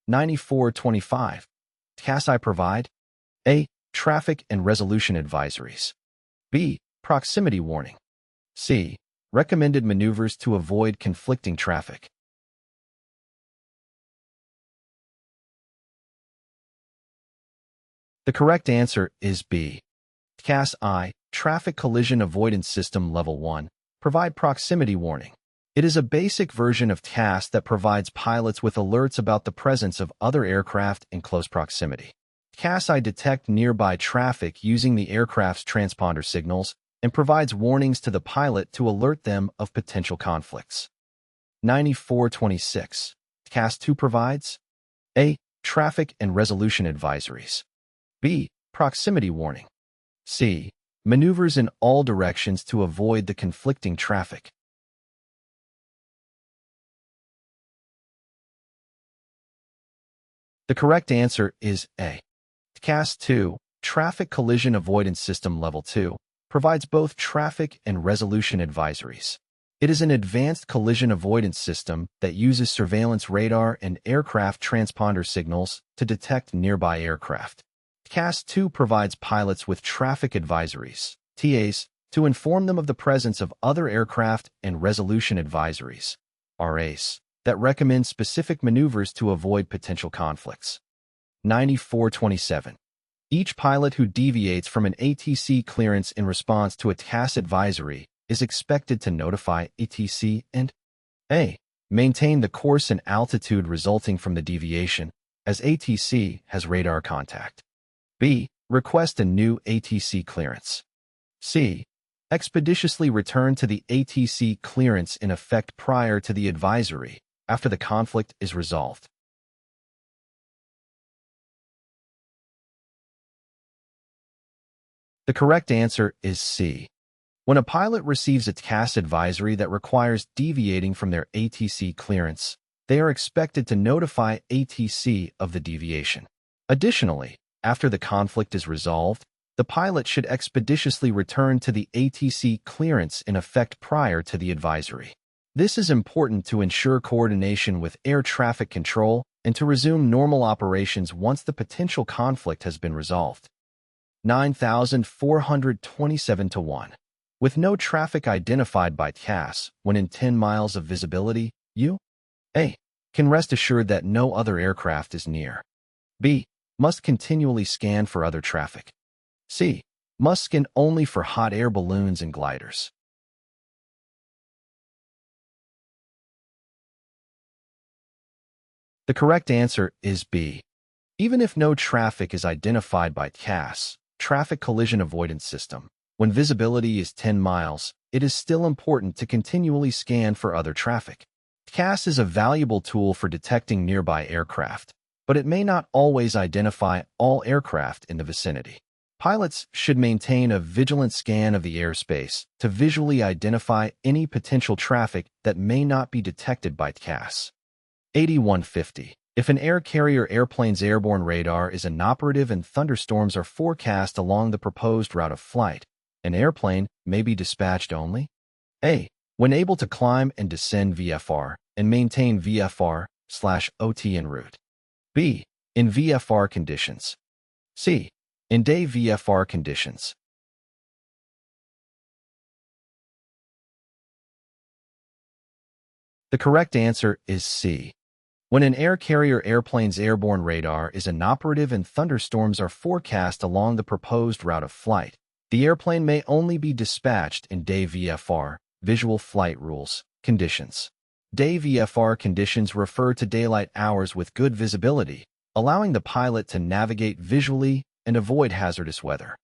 Q9425. CASI provide A. Traffic and resolution advisories. B. Proximity warning. C. Recommended maneuvers to avoid conflicting traffic. The correct answer is B. CASI, Traffic Collision Avoidance System Level 1, provide proximity warning. It is a basic version of CAS that provides pilots with alerts about the presence of other aircraft in close proximity. CASI detect nearby traffic using the aircraft's transponder signals and provides warnings to the pilot to alert them of potential conflicts. 9426. CAS-2 provides A. Traffic and resolution advisories. B. Proximity warning. C. Maneuvers in all directions to avoid the conflicting traffic. The correct answer is A. CAS-2, Traffic Collision Avoidance System Level 2, provides both traffic and resolution advisories. It is an advanced collision avoidance system that uses surveillance radar and aircraft transponder signals to detect nearby aircraft. CAS-2 provides pilots with traffic advisories, TAs, to inform them of the presence of other aircraft and resolution advisories, RAs, that recommend specific maneuvers to avoid potential conflicts. 9427. Each pilot who deviates from an ATC clearance in response to a CAS advisory is expected to notify ATC and A. Maintain the course and altitude resulting from the deviation, as ATC has radar contact. B. Request a new ATC clearance. C. Expeditiously return to the ATC clearance in effect prior to the advisory, after the conflict is resolved. The correct answer is C. When a pilot receives a CAS advisory that requires deviating from their ATC clearance, they are expected to notify ATC of the deviation. Additionally, after the conflict is resolved, the pilot should expeditiously return to the ATC clearance in effect prior to the advisory. This is important to ensure coordination with air traffic control and to resume normal operations once the potential conflict has been resolved. 9427-1. With no traffic identified by CAS when in 10 miles of visibility, you A. Can rest assured that no other aircraft is near. B. Must continually scan for other traffic. C. Must scan only for hot air balloons and gliders. The correct answer is B. Even if no traffic is identified by CAS, Traffic Collision Avoidance System, when visibility is 10 miles, it is still important to continually scan for other traffic. CAS is a valuable tool for detecting nearby aircraft, but it may not always identify all aircraft in the vicinity. Pilots should maintain a vigilant scan of the airspace to visually identify any potential traffic that may not be detected by CAS. 8150. If an air carrier airplane's airborne radar is inoperative and thunderstorms are forecast along the proposed route of flight, an airplane may be dispatched only A. When able to climb and descend VFR and maintain VFR/OT en route. B. In VFR conditions. C. In day VFR conditions. The correct answer is C. When an air carrier airplane's airborne radar is inoperative and thunderstorms are forecast along the proposed route of flight, the airplane may only be dispatched in day VFR, visual flight rules, conditions. Day VFR conditions refer to daylight hours with good visibility, allowing the pilot to navigate visually and avoid hazardous weather.